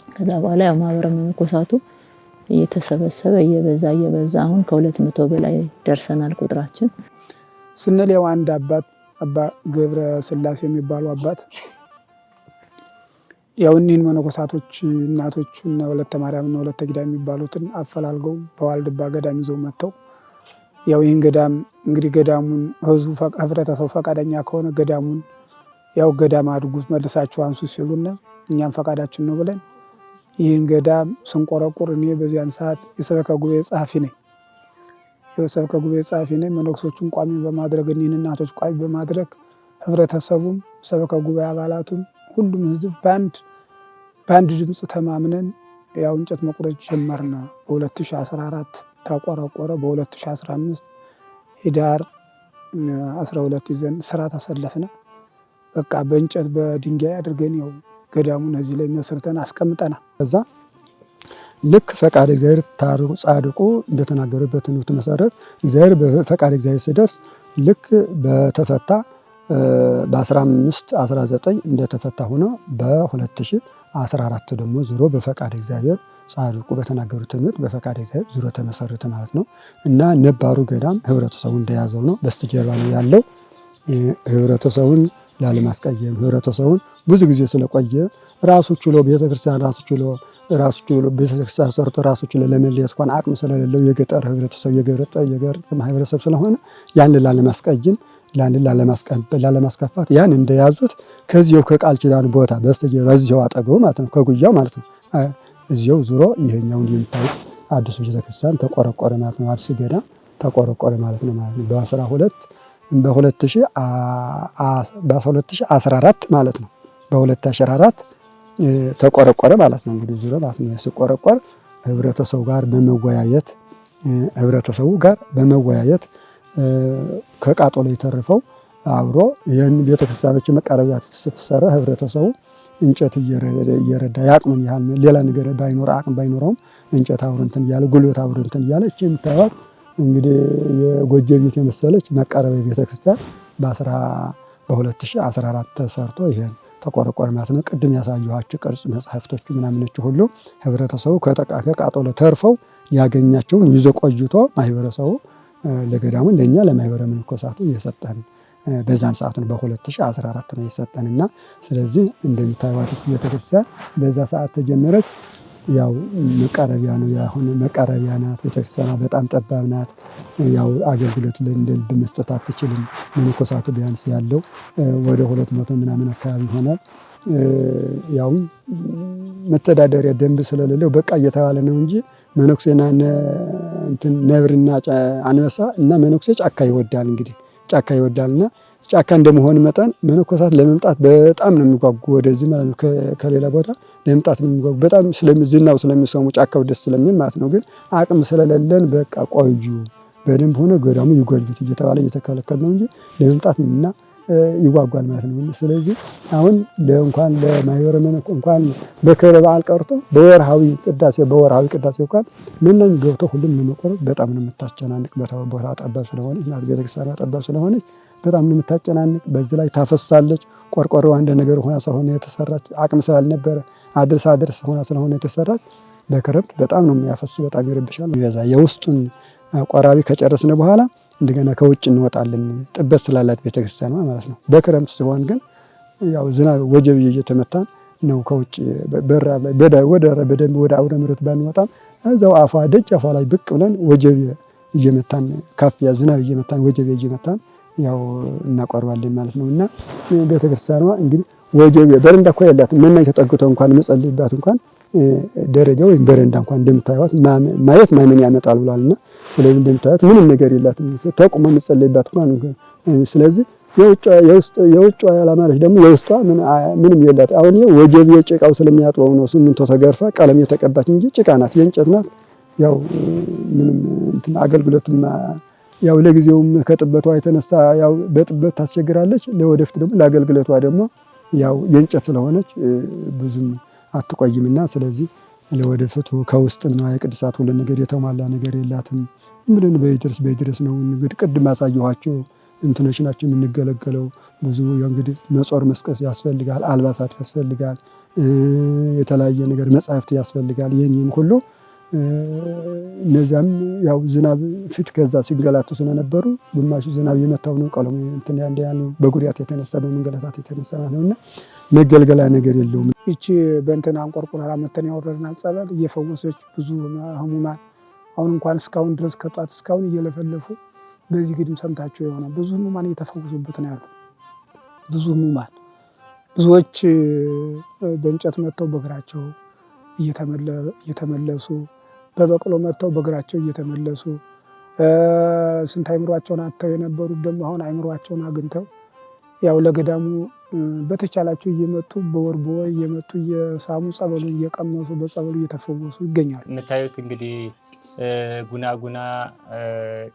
ከዛ በኋላ ያው ማህበረ መነኮሳቱ እየተሰበሰበ እየበዛ አሁን ከ200 በላይ ደርሰናል ቁጥራችን። ስንል ያው አንድ አባት አባ ገብረ ስላሴ የሚባሉ አባት ያው እኒህን መነኮሳቶች እናቶች እና ወለተ ማርያም እና ወለተ ኪዳን የሚባሉትን አፈላልገው በዋልድባ ገዳም ይዘው መጥተው ያው ይህን ገዳም እንግዲህ ገዳሙን ህዝቡ ህብረተሰቡ ፈቃደኛ ከሆነ ገዳሙን ያው ገዳም አድርጉት መልሳችሁ አንሱ ሲሉና እኛም ፈቃዳችን ነው ብለን ይህን ገዳም ስንቆረቁር እኔ በዚያን ሰዓት የሰበካ ጉባኤ ጸሐፊ ነኝ። የሰበካ ጉባኤ ጸሐፊ ነኝ። መነኮሶቹን ቋሚ በማድረግ እኒህን እናቶች ቋሚ በማድረግ ህብረተሰቡም ሰበካ ጉባኤ አባላቱም ሁሉም ህዝብ በአንድ ድምፅ ተማምነን ያው እንጨት መቁረጥ ጀመርና በ2014 ተቆረቆረ። በ2015 ሂዳር 12 ይዘን ስራ ተሰለፍነ። በቃ በእንጨት በድንጋይ አድርገን ያው ገዳሙን እዚህ ላይ መስርተን አስቀምጠናል። ከዛ ልክ ፈቃድ እግዚአብሔር ጻድቁ እንደተናገረበት ትንቢት መሰረት እግዚአብሔር በፈቃድ እግዚአብሔር ሲደርስ ልክ በተፈታ በ1519 እንደተፈታ ሆኖ በ2014 ደግሞ ዙሮ በፈቃድ እግዚአብሔር ጻድቁ በተናገሩት ትንቢት በፈቃድ እግዚአብሔር ዙሮ ተመሰረተ ማለት ነው። እና ነባሩ ገዳም ህብረተሰቡ እንደያዘው ነው። በስተጀርባ ነው ያለው። ህብረተሰቡን ላለማስቀየም ህብረተሰቡን ብዙ ጊዜ ስለቆየ ራሱ ችሎ ቤተክርስቲያን ራሱ ችሎ ቤተክርስቲያን ሰርቶ ራሱ ችሎ ለመለየት እንኳን አቅም ስለሌለው የገጠር ህብረተሰብ የገጠር ማህበረሰብ ስለሆነ ያንን ላለማስቀየም ላለማስከፋት ያን እንደያዙት ከዚያው ከቃል ኪዳን ቦታ በስተጀርባ እዚያው አጠገቡ ማለት ነው ከጉያው ማለት ነው እዚያው ዙሮ ይሄኛውን የምታዩት አዲስ ቤተክርስቲያን ተቆረቆረ ማለት ነው። አዲስ ገዳም ተቆረቆረ ማለት ነው በ2014 ማለት ነው። በ2014 ተቆረቆረ ማለት ነው። እንግዲህ ዙሮ ማለት ነው ሲቆረቆር ህብረተሰቡ ጋር በመወያየት ከቃጠሎ የተረፈው አብሮ ይህን ቤተክርስቲያኖች መቃረቢያ ስትሰራ ህብረተሰቡ እንጨት እየረዳ ያቅሙን ያህል ሌላ ነገር አቅም ባይኖረውም እንጨት አብሮ እንትን እያለ ጉልበት አብሮ እንትን እያለ እቺ የምታዩት እንግዲህ የጎጆ ቤት የመሰለች መቃረቢያ ቤተክርስቲያን በ2014 ተሰርቶ ይሄን ተቆረቆረ ማለት ነው። ቅድም ያሳየኋችሁ ቅርጽ መጽሐፍቶቹ ምናምኖቹ ሁሉ ህብረተሰቡ ከቃጠሎ ተርፈው ያገኛቸውን ይዞ ቆይቶ ማህበረሰቡ ለገዳሙ ለኛ ለማህበረ መነኮሳቱ እየሰጠን በዛን ሰዓት ነው በ2014 ነው የሰጠንና ስለዚህ እንደምታዩት ቤተክርስቲያን በዛ ሰዓት ተጀመረች። ያው መቃረቢያ ነው ያሁን መቃረቢያ ናት። ቤተክርስቲያኗ በጣም ጠባብ ናት። ያው አገልግሎት ለእንደልብ መስጠት አትችልም። መነኮሳቱ ቢያንስ ያለው ወደ 200 ምናምን አካባቢ ይሆናል። ያው መተዳደሪያ ደንብ ስለሌለው በቃ እየተባለ ነው እንጂ መነኩሴና እንትን ነብርና አንበሳ እና መነኩሴ ጫካ ይወዳል። እንግዲህ ጫካ ይወዳልና ጫካ እንደመሆን መጠን መነኮሳት ለመምጣት በጣም ነው የሚጓጉ ወደዚህ ማለት ነው። ከሌላ ቦታ ለመምጣት ነው የሚጓጉ በጣም ዝናው ስለሚሰሙ ጫካው ደስ ስለሚል ማለት ነው። ግን አቅም ስለሌለን በቃ ቆዩ በደንብ ሆነ ገዳሙ ይጎልብት እየተባለ እየተከለከለ ነው እንጂ ለመምጣት እና ይጓጓል ማለት ነው። ስለዚህ አሁን ለእንኳን ለማህበረ መነኮ እንኳን በክብረ በዓል ቀርቶ በወርሃዊ ቅዳሴ እንኳን ምንም ገብቶ ሁሉም ለመቆረብ በጣም ነው የምታስጨናንቅ ቦታ ጠባብ ስለሆነች ማለት ቤተክርስቲያኗ ጠባብ ስለሆነች በጣም ነው የምታጨናንቅ። በዚህ ላይ ታፈሳለች። ቆርቆሮዋ እንደ ነገር ሆና ስለሆነ የተሰራች አቅም ስላልነበረ አድርስ ሆና ስለሆነ የተሰራች በክረምት በጣም ነው የሚያፈስ፣ በጣም ይረብሻል። ይበዛ የውስጡን ቆራቢ ከጨረስን በኋላ እንደገና ከውጭ እንወጣለን። ጥበት ስላላት ቤተክርስቲያኗ ማለት ነው። በክረምት ሲሆን ግን ያው ዝናብ ወጀብ እየተመታን ነው ከውጭ በራ ላይ በደንብ ወደ አውደ ምሕረት ባንወጣም እዛው ደጃፏ ላይ ብቅ ብለን ወጀብ እየመታን ካፊያ ዝናብ እየመታን ወጀብ እየመታን ያው እናቆርባለን ማለት ነውና ቤተክርስቲያኗ እንግዲህ ወጀብ በረንዳ እኮ የላትም። መናኝ ተጠግቶ እንኳን መጸልይባት እንኳን ደረጃ ወይም በረንዳ እንኳን እንደምታዩት ማየት ማመን ያመጣል ብሏልና ስለዚህ እንደምታዩት ምንም ነገር የላትም። ተቆሞ መጸለይባት እንኳን ስለዚህ የውጭ ያላማረች ደግሞ የውስጧ ምንም የላት። አሁን ወጀብ የጭቃው ስለሚያጥበው ነው ሲሚንቶ ተገርፋ ቀለም የተቀባች እንጂ ጭቃ ናት፣ የእንጨት ናት። ያው ምንም እንትን አገልግሎትም ያው ለጊዜውም ከጥበቷ የተነሳ ያው በጥበት ታስቸግራለች። ለወደፊት ደግሞ ለአገልግሎቷ ደግሞ ያው የእንጨት ስለሆነች ብዙም አትቆይምና ስለዚህ ለወደፊቱ ከውስጥ ነው የቅድሳት ሁሉ ነገር የተሟላ ነገር የላትም። ምንም በይድረስ ነው እንግዲህ ቅድም አሳየኋችሁ እንትኖች ናቸው የምንገለገለው። ብዙ እንግዲህ መጾር መስቀስ ያስፈልጋል፣ አልባሳት ያስፈልጋል፣ የተለያየ ነገር መጻሕፍት ያስፈልጋል። ይህን ሁሉ እነዚያም ያው ዝናብ ፊት ከዛ ሲንገላቱ ስለነበሩ ግማሹ ዝናብ የመታው ነው ቀለሙ እንትን ያን በጉዳት የተነሳ በመንገላታት የተነሳ ነውና መገልገያ ነገር የለውም። ይቺ በእንትን አንቆርቆራ መተን ያወረድናት ጸበል እየፈወሰች ብዙ ህሙማን አሁን እንኳን እስካሁን ድረስ ከጧት እስካሁን እየለፈለፉ በዚህ ግድም ሰምታችሁ የሆነ ብዙ ህሙማን እየተፈወሱበት ነው ያሉ። ብዙ ህሙማን ብዙዎች በእንጨት መጥተው በእግራቸው እየተመለሱ በበቅሎ መጥተው በእግራቸው እየተመለሱ ስንት አይምሯቸውን አጥተው የነበሩት ደግሞ አሁን አይምሯቸውን አግኝተው ያው ለገዳሙ በተቻላቸው እየመጡ በወር እየመጡ እየሳሙ ጸበሉን እየቀመሱ በጸበሉ እየተፈወሱ ይገኛሉ። የምታዩት እንግዲህ ጉና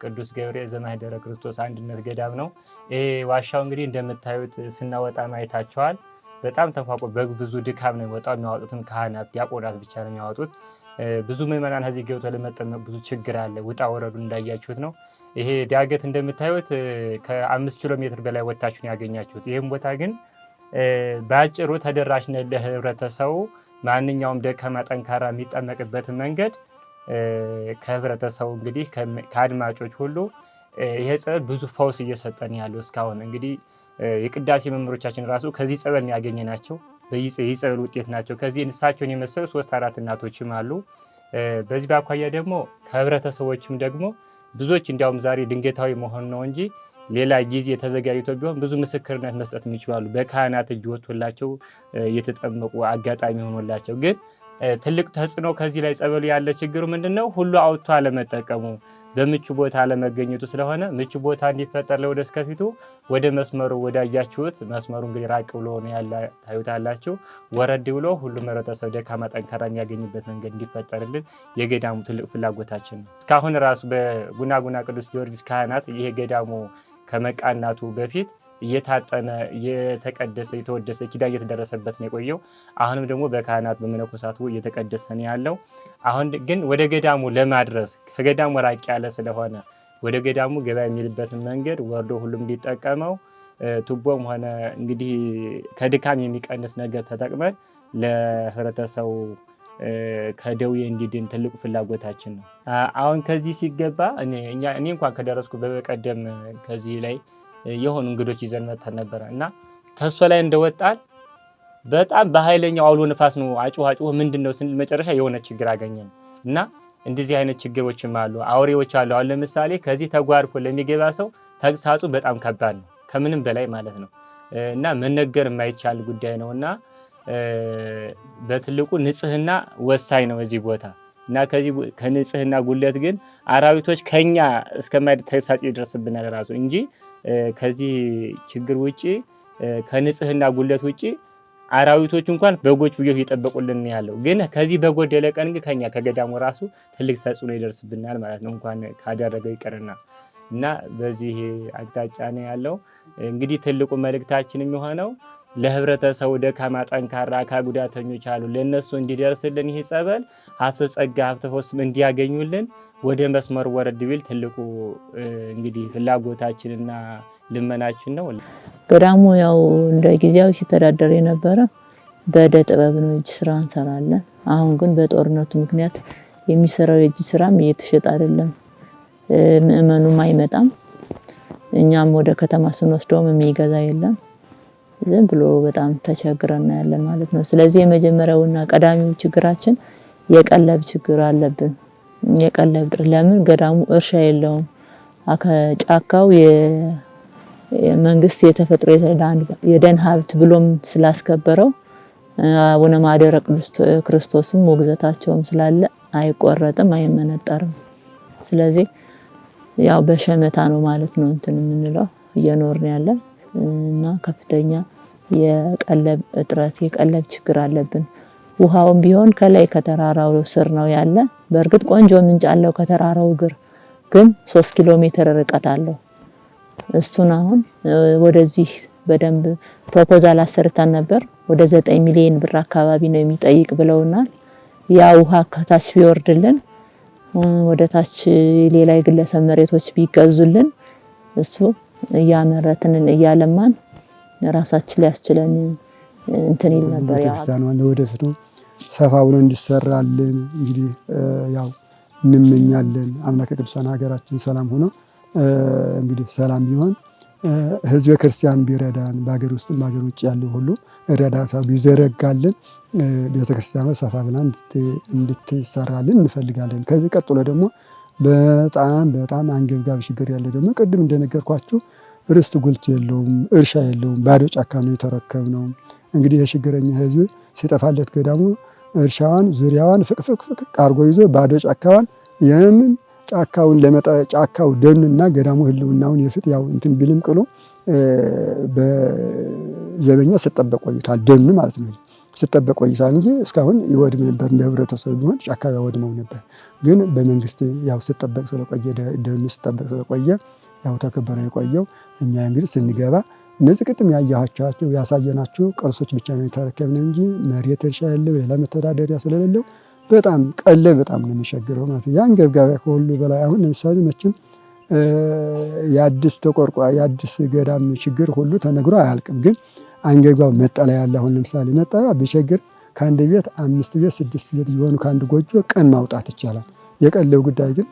ቅዱስ ገብርኤል ዘማኅደረ ክርስቶስ አንድነት ገዳም ነው። ይሄ ዋሻው እንግዲህ እንደምታዩት ስናወጣ ማየታቸዋል። በጣም ተንፏቆ በብዙ ድካም ነው የሚወጣው። የሚያወጡትም ካህናት ዲያቆናት ብቻ ነው የሚያወጡት። ብዙ ምዕመናን ከዚህ ገብቶ ለመጠመቅ ብዙ ችግር አለ። ውጣ ወረዱ እንዳያችሁት ነው። ይሄ ዳገት እንደምታዩት ከ5 ኪሎ ሜትር በላይ ወጣችሁ ነው ያገኛችሁት። ይህም ቦታ ግን በአጭሩ ተደራሽነት ለህብረተሰቡ ማንኛውም ደካማ ጠንካራ የሚጠመቅበትን መንገድ ከህብረተሰቡ እንግዲህ ከአድማጮች ሁሉ ይሄ ጸበል ብዙ ፈውስ እየሰጠን ያለው እስካሁን እንግዲህ የቅዳሴ መምህሮቻችን ራሱ ከዚህ ጸበል ነው ያገኘናቸው። በዚህ ጸበል ውጤት ናቸው። ከዚህ እንስሳቸውን የመሰሉ 3-4 እናቶችም አሉ። በዚህ በአኳያ ደግሞ ከህብረተሰቦችም ደግሞ ብዙዎች እንዲያውም ዛሬ ድንገታዊ መሆን ነው እንጂ ሌላ ጊዜ ተዘጋጅቶ ቢሆን ብዙ ምስክርነት መስጠት የሚችላሉ። በካህናት እጅ ወጥቶላቸው የተጠመቁ አጋጣሚ ሆኖላቸው ግን ትልቅ ተጽዕኖ ከዚህ ላይ ጸበሉ ያለ ችግሩ ምንድነው? ሁሉ አውጥቶ አለመጠቀሙ በምቹ ቦታ አለመገኘቱ ስለሆነ ምቹ ቦታ እንዲፈጠር ለወደ እስከፊቱ ወደ መስመሩ ወዳጃችሁት መስመሩ እንግዲህ ራቅ ብሎ ነው ያለ ታዩታላችሁ። ወረድ ብሎ ሁሉም ህብረተሰብ ደካማ ጠንካራ የሚያገኝበት መንገድ እንዲፈጠርልን የገዳሙ ትልቅ ፍላጎታችን ነው። እስካሁን ራሱ በጉና ቅዱስ ጊዮርጊስ ካህናት ይሄ ገዳሙ ከመቃናቱ በፊት እየታጠነ እየተቀደሰ የተወደሰ ኪዳን እየተደረሰበት ነው የቆየው። አሁንም ደግሞ በካህናት በመነኮሳቱ እየተቀደሰ ነው ያለው። አሁን ግን ወደ ገዳሙ ለማድረስ ከገዳሙ ራቅ ያለ ስለሆነ ወደ ገዳሙ ገበያ የሚልበትን መንገድ ወርዶ ሁሉም እንዲጠቀመው ቱቦም ሆነ እንግዲህ ከድካም የሚቀንስ ነገር ተጠቅመን ለህብረተሰቡ ከደዌ እንዲድን ትልቁ ፍላጎታችን ነው። አሁን ከዚህ ሲገባ እኔ እንኳን ከደረስኩ በቀደም ከዚህ ላይ የሆኑ እንግዶች ይዘን መተን ነበረ እና ከሷ ላይ እንደወጣን በጣም በኃይለኛው አውሎ ንፋስ ነው አጭዋጭው ምንድነው ስንል መጨረሻ የሆነ ችግር አገኘን እና እንደዚህ አይነት ችግሮችም አሉ። አውሬዎች አሉ። አሁን ለምሳሌ ከዚህ ተጓርፎ ለሚገባ ሰው ተግሳጹ በጣም ከባድ ነው ከምንም በላይ ማለት ነው እና መነገር የማይቻል ጉዳይ ነውና በትልቁ ንጽህና ወሳኝ ነው እዚህ ቦታ እና ከዚህ ከንጽህና ጉለት ግን አራዊቶች ከኛ እስከማይድ ተግሳጽ ይደርስብናል ራሱ እንጂ ከዚህ ችግር ውጪ ከንጽህና ጉለት ውጪ አራዊቶች እንኳን በጎች ፍየው እየጠበቁልን ያለው ግን ከዚህ በጎደለ ቀን ግን ከኛ ከገዳሙ ራሱ ትልቅ ተጽዕኖ ይደርስብናል ማለት ነው እንኳን ካደረገው ይቀርና እና በዚህ አቅጣጫ ነው ያለው። እንግዲህ ትልቁ መልእክታችን የሚሆነው ለህብረተሰቡ ደካማ ጠንካራ አካል ጉዳተኞች አሉ ለነሱ እንዲደርስልን ይሄ ጸበል ሀብተ ጸጋ ሀብተ ፈውስ እንዲያገኙልን ወደ መስመር ወረድ ቢል ትልቁ እንግዲህ ፍላጎታችንና ልመናችን ነው። ገዳሙ ያው እንደ ጊዜያዊ ሲተዳደር የነበረ በእደ ጥበብ ነው፣ እጅ ስራ እንሰራለን። አሁን ግን በጦርነቱ ምክንያት የሚሰራው የእጅ ስራም እየተሸጠ አይደለም፣ ምእመኑም አይመጣም። እኛም ወደ ከተማ ስንወስደውም የሚገዛ የለም። ዝም ብሎ በጣም ተቸግረን ያለን ማለት ነው። ስለዚህ የመጀመሪያውና ቀዳሚው ችግራችን የቀለብ ችግር አለብን። የቀለብ ጥር ለምን ገዳሙ እርሻ የለውም። ጫካው የመንግስት የተፈጥሮ የደን ሀብት ብሎም ስላስከበረው አቡነ ማህደረ ክርስቶስም ሞግዘታቸውም ስላለ አይቆረጥም፣ አይመነጠርም። ስለዚህ ያው በሸመታ ነው ማለት ነው እንትን የምንለው እየኖርን ያለን እና ከፍተኛ የቀለብ እጥረት የቀለብ ችግር አለብን። ውሃውም ቢሆን ከላይ ከተራራው ስር ነው ያለ። በእርግጥ ቆንጆ ምንጭ አለው ከተራራው እግር፣ ግን 3 ኪሎ ሜትር ርቀት አለው። እሱን አሁን ወደዚህ በደንብ ፕሮፖዛል አሰርተን ነበር። ወደ 9 ሚሊዮን ብር አካባቢ ነው የሚጠይቅ ብለውናል። ያ ውሃ ከታች ቢወርድልን ወደ ታች ሌላ የግለሰብ መሬቶች ቢገዙልን እሱ እያመረትን እያለማን ራሳችን ሊያስችለን እንትን ይል ነበር። ቤተክርስቲያኑ ወደፊቱ ሰፋ ብሎ እንዲሰራልን እንግዲህ ያው እንመኛለን። አምላከ ቅዱሳን ሀገራችን ሰላም ሆኖ እንግዲህ ሰላም ቢሆን ህዝበ ክርስቲያን ቢረዳን በሀገር ውስጥም በሀገር ውጭ ያለው ሁሉ እርዳታ ቢዘረጋልን ቤተክርስቲያኗ ሰፋ ብላ እንድትሰራልን እንፈልጋለን። ከዚህ ቀጥሎ ደግሞ በጣም አንገብጋቢ ችግር ያለው ደግሞ ቅድም እንደነገርኳችሁ ርስት ጉልት የለውም፣ እርሻ የለውም፣ ባዶ ጫካ ነው የተረከብነው። እንግዲህ የችግረኛ ህዝብ ሲጠፋለት ገዳሙ እርሻዋን ዙሪያዋን ፍቅፍቅ አርጎ ይዞ ባዶ ጫካዋን የምን ጫካውን ጫካው ደንና ገዳሙ ህልውናውን ይፍት ያው እንትን ቢልም ቅሉ በዘበኛ ሲጠበቅ ቆይቷል። ደኑ ማለት ነው ሲጠበቅ ቆይቷል እንጂ እስካሁን ይወድም ነበር። እንደ ህብረተሰቡ ቢሆን ጫካው ያወድመው ነበር። ግን በመንግስት ያው ሲጠበቅ ስለቆየ ደኑ ሲጠበቅ ስለቆየ ያው ተከበረ የቆየው። እኛ እንግዲህ ስንገባ እነዚህ ቅድም ያያችኋቸው ያሳየናችሁ ቅርሶች ብቻ ነው የተረከብነው እንጂ መሬት እርሻ ያለው ሌላ መተዳደሪያ ስለሌለው በጣም ቀለብ በጣም ነው የሚሸግረው ማለት ነው። ያን ገብጋቢያ ከሁሉ በላይ አሁን ለምሳሌ መቼም የአዲስ ገዳም ችግር ሁሉ ተነግሮ አያልቅም። ግን አንገብጋው መጠለያ ያለ አሁን ለምሳሌ መጠለያ ቢቸግር ከአንድ ቤት 5 ቤት 6 ቤት የሆኑ ከአንድ ጎጆ ቀን ማውጣት ይቻላል። የቀለብ ጉዳይ ግን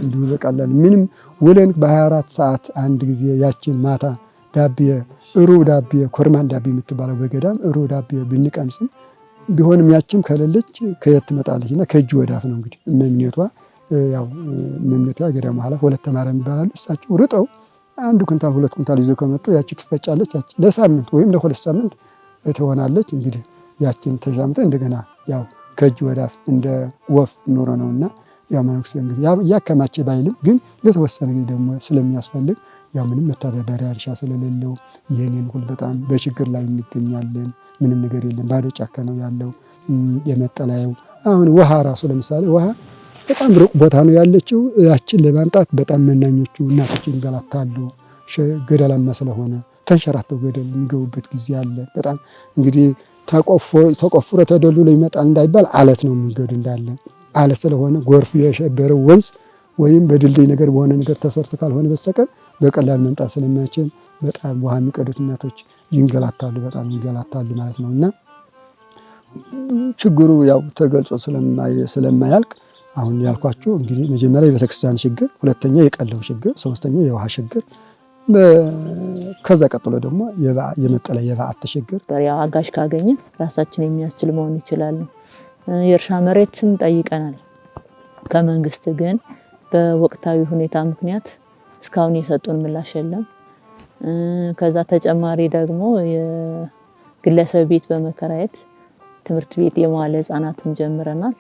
እንዲሁ በቀላል ምንም ውለን በ24 ሰዓት አንድ ጊዜ ያችን ማታ ዳቤ ሩብ ዳቤ ኮርማን ዳቤ የምትባለው በገዳም ሩብ ዳቤ ብንቀምስም ቢሆንም ያችም ከሌለች ከየት ትመጣለችና ከእጅ ወዳፍ ነው እንግዲህ መምኔቷ ያው መምኔቷ ገዳሙ ኃላፊ ወለተ ማርያም ይባላሉ። እሳቸው ርጠው 1 ኩንታል 2 ኩንታል ይዞ ከመጡ ያቺ ትፈጫለች። ያቺ ለሳምንት ወይም ለ2 ሳምንት ትሆናለች። እንግዲህ ያችን ተሻምተ እንደገና ያው ከእጅ ወዳፍ እንደ ወፍ ኖሮ ነውና ያው መነኩሴ እንግዲህ ያከማቸ ባይልም ግን ለተወሰነ ጊዜ ደግሞ ስለሚያስፈልግ ያው ምንም መተዳደሪያ እርሻ ስለሌለው ይሄንን ሁሉ በጣም በችግር ላይ እንገኛለን። ምንም ነገር የለም፣ ባዶ ጫካ ነው ያለው። የመጠለያው አሁን ውሃ ራሱ ለምሳሌ ውሃ በጣም ሩቅ ቦታ ነው ያለችው። ያችን ለማምጣት በጣም መናኞቹ እናቶች ይንገላታሉ። ገደላማ ስለሆነ ተንሸራተው ገደል የሚገቡበት ጊዜ አለ። በጣም እንግዲህ ተቆፍሮ ተደልሎ ይመጣል እንዳይባል አለት ነው መንገዱ እንዳለ አለት ስለሆነ ጎርፍ የሸበረው ወንዝ ወይም በድልድይ ነገር በሆነ ነገር ተሰርቶ ካልሆነ በስተቀር በቀላል መምጣት ስለማይችል በጣም ውሃ የሚቀዱት እናቶች ይንገላታሉ፣ በጣም ይንገላታሉ ማለት ነውና ችግሩ ያው ተገልጾ ስለማያልቅ አሁን ያልኳችሁ እንግዲህ መጀመሪያ የቤተክርስቲያን ችግር፣ ሁለተኛ የቀለብ ችግር፣ ሶስተኛ የውሃ ችግር፣ ከዛ ቀጥሎ ደግሞ የመጠለያ የበዓት ችግር። ያው አጋዥ ካገኘ ራሳችን የሚያስችል መሆን ይችላል። የእርሻ መሬትም ጠይቀናል ከመንግስት ግን በወቅታዊ ሁኔታ ምክንያት እስካሁን የሰጡን ምላሽ የለም። ከዛ ተጨማሪ ደግሞ የግለሰብ ቤት በመከራየት ትምህርት ቤት የመዋለ ህጻናትን ጀምረናል።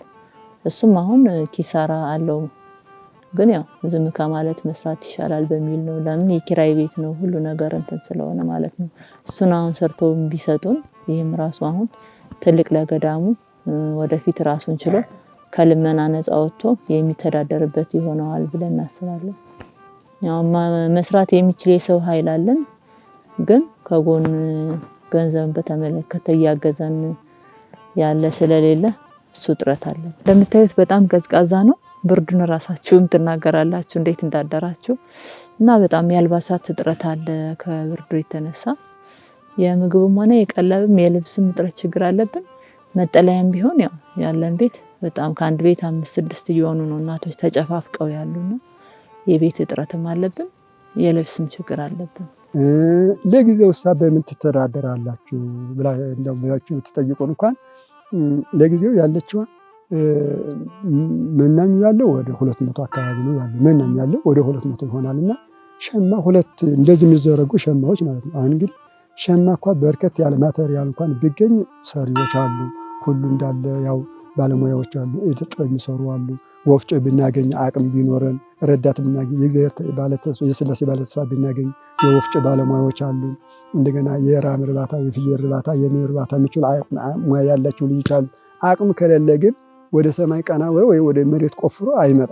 እሱም አሁን ኪሳራ አለው። ግን ያው ዝም ከማለት መስራት ይሻላል በሚል ነው። ለምን የኪራይ ቤት ነው ሁሉ ነገር እንትን ስለሆነ ማለት ነው። እሱን አሁን ሰርተው ቢሰጡን ይህም ራሱ አሁን ትልቅ ለገዳሙ ወደፊት ራሱን ችሎ ከልመና ነፃ ወጥቶ የሚተዳደርበት ይሆናል ብለን እናስባለን። ያው መስራት የሚችል የሰው ኃይል አለን፣ ግን ከጎን ገንዘብን በተመለከተ እያገዘን ያለ ስለሌለ እሱ ጥረት አለ። እንደምታዩት በጣም ቀዝቃዛ ነው። ብርዱን ራሳችሁም ትናገራላችሁ እንዴት እንዳደራችሁ እና በጣም የአልባሳት እጥረት አለ ከብርዱ የተነሳ የምግብም ሆነ የቀለብም የልብስም እጥረት ችግር አለብን። መጠለያም ቢሆን ያው ያለን ቤት በጣም ከአንድ ቤት 5-6 እየሆኑ ነው እናቶች ተጨፋፍቀው ያሉና የቤት እጥረትም አለብን የልብስም ችግር አለብን። ለጊዜው ሳበ ምን ትተዳደራላችሁ ብላችሁ ብትጠይቁን እንኳን ለጊዜው ያለችው መናኙ ያለው ወደ 200 አካባቢ ነው ያለው። መናኙ ያለው ወደ 200 ይሆናልና ሸማ ሁለት እንደዚህ የሚዘረጉ ሸማዎች ማለት ነው። አሁን እንግዲህ ሸማ እንኳን በርከት ያለ ማቴሪያል እንኳን ቢገኝ ሰሪዎች አሉ፣ ሁሉ እንዳለ ያው ባለሙያዎች አሉ፣ እደ ጥበብ የሚሰሩ አሉ። ወፍጮ ብናገኝ አቅም ቢኖረን ረዳት ብናገኝ የስላሴ ባለተስፋ ብናገኝ የወፍጮ ባለሙያዎች አሉ። እንደገና የራም እርባታ፣ የፍየል እርባታ፣ የንብ እርባታ የሚችሉ ሙያ ያላቸው ልጆች አሉ። አቅም ከሌለ ግን ወደ ሰማይ ቀና ወይ ወደ መሬት ቆፍሮ አይመጣ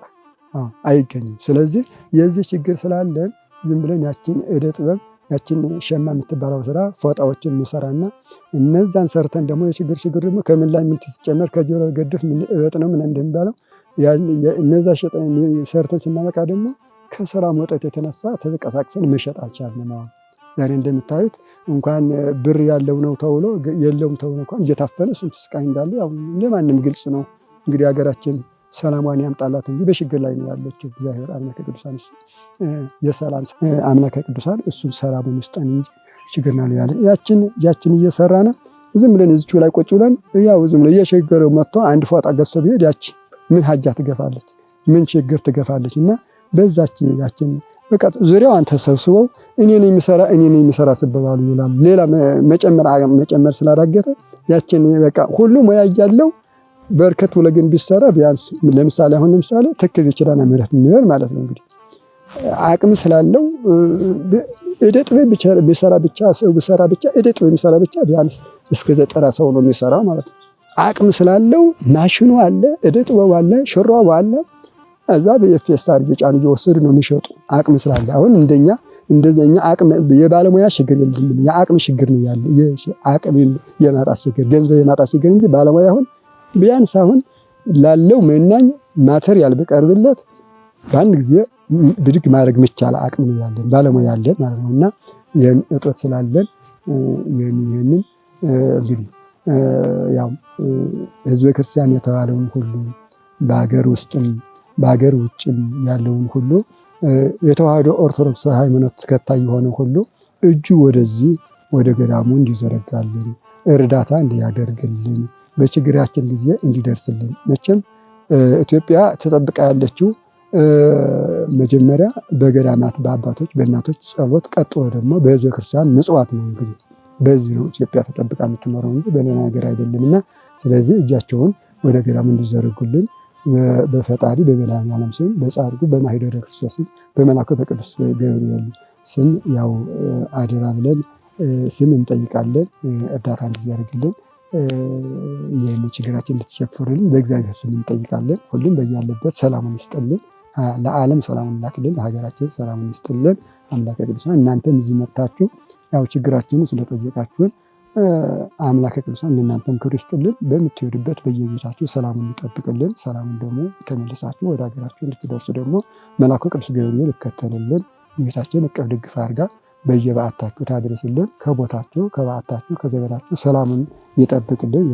አይገኝም። ስለዚህ የዚህ ችግር ስላለን ዝም ብለን ያችን እደ ጥበብ ያችን ሸማ የምትባለው ስራ ፎጣዎችን እንሰራና እነዛን ሰርተን ደግሞ የችግር ደግሞ ከምን ላይ ምን ትጨመር ከጆሮ ገድፍ ምን እበጥ ነው ምን እንደሚባለው እነዛ ሰርተን ስናመቃ ደግሞ ከስራ መውጣት የተነሳ ተንቀሳቅሰን መሸጥ አልቻልንም። ዛሬ እንደምታዩት እንኳን ብር ያለው ነው ተውሎ የለውም ተውሎ እንኳን እየታፈነ ስንት ስቃይ እንዳለ ያው ለማንም ግልጽ ነው። እንግዲህ ሀገራችን ሰላሟን ያምጣላት እንጂ በችግር ላይ ነው ያለችው። እግዚአብሔር አምላከ ቅዱሳን እሱ የሰላም አምላከ ቅዱሳን እሱን ሰላሙን ይስጠን እንጂ ችግር ነው ያለ። ያችን እየሰራን ዝም ብለን እዚሁ ላይ ቁጭ ብለን ያው ዝም ብለን እየሸገረው መጥቶ አንድ ፎጣ ገዝቶ ቢሄድ ያቺ ምን ሀጃ ትገፋለች፣ ምን ችግር ትገፋለች። እና በዛች ያችን በቃ ዙሪያዋን ተሰብስበው እኔ ነኝ የሚሰራ ስበባሉ ይላል። ሌላ መጨመር ስላዳገተ ያችን በቃ ሁሉ ሙያ ያለው በርከት ብሎ ግን ቢሰራ ቢያንስ ለምሳሌ ተከዝ ይችላል ማለት ነው ማለት ነው። እንግዲህ አቅም ስላለው እደ ጥበብ ቢሰራ ብቻ ሰው ቢሰራ ብቻ እደ ጥበብ ቢሰራ ብቻ ቢያንስ እስከ 90 ሰው ነው የሚሰራው ማለት ነው። አቅም ስላለው ማሽኑ አለ፣ እደ ጥበብ አለ፣ ሽራው አለ። እዛ በኤፍኤስአር እየጫኑ እየወሰዱ ነው የሚሸጡ አቅም ስላለ። አሁን እንደኛ አቅም የባለሙያ ችግር የለም፣ የአቅም ችግር ነው ያለ። የአቅም የማጣት ችግር፣ ገንዘብ የማጣት ችግር እንጂ ባለሙያ አሁን ቢያንስ አሁን ላለው መናኝ ማቴሪያል ቢቀርብለት በአንድ ጊዜ ብድግ ማድረግ የሚቻል አቅም ነው ያለን ባለሙያ ያለን ማለት ነውና ይሄን እጦት ስላለን ይሄንን እንግዲህ ያው ህዝበ ክርስቲያን የተባለውን ሁሉ በአገር ውስጥም በአገር ውጭም ያለውን ሁሉ የተዋህዶ ኦርቶዶክስ ሃይማኖት ተከታይ የሆነ ሁሉ እጁ ወደዚህ ወደ ገዳሙ እንዲዘረጋልን እርዳታ እንዲያደርግልን በችግራችን ጊዜ እንዲደርስልን። መቼም ኢትዮጵያ ተጠብቃ ያለችው መጀመሪያ በገዳማት በአባቶች በእናቶች ጸሎት፣ ቀጥሎ ደግሞ በህዝበ ክርስቲያን ምጽዋት ነው። እንግዲህ በዚህ ነው ኢትዮጵያ ተጠብቃ የምትኖረው እንጂ በሌላ ነገር አይደለምና ስለዚህ እጃቸውን ወደ ገዳሙ እንዲዘረጉልን በፈጣሪ በመድኃኔዓለም ስም በጻድቁ በማኅደረ ክርስቶስ ስም በመልአኩ በቅዱስ ገብርኤል ስም ያው አደራ ብለን ስም እንጠይቃለን። እርዳታ እንዲዘረግልን ይህን ችግራችን እንድትሸፍሩልን በእግዚአብሔር ስም እንጠይቃለን። ሁሉም በያለበት ሰላሙን ይስጥልን፣ ለዓለም ሰላሙን ላክልን፣ ለሀገራችን ሰላሙን ይስጥልን። አምላከ ቅዱሳን እናንተም እዚህ መጥታችሁ ያው ችግራችንን ስለጠየቃችሁን አምላከ ቅዱሳን ለእናንተም ክብር ይስጥልን። በምትሄዱበት በየቤታችሁ ሰላሙን ይጠብቅልን። ሰላሙን ደግሞ ተመልሳችሁ ወደ ሀገራችሁ እንድትደርሱ ደግሞ መልአኩ ቅዱስ ገብርኤል ይከተልልን። ቤታችን እቅፍ ድግፍ አድርጋ በየበዓታችሁ ታድርስልን። ከቦታችሁ ከበዓታችሁ ከዘመናችሁ ሰላሙን ይጠብቅልን።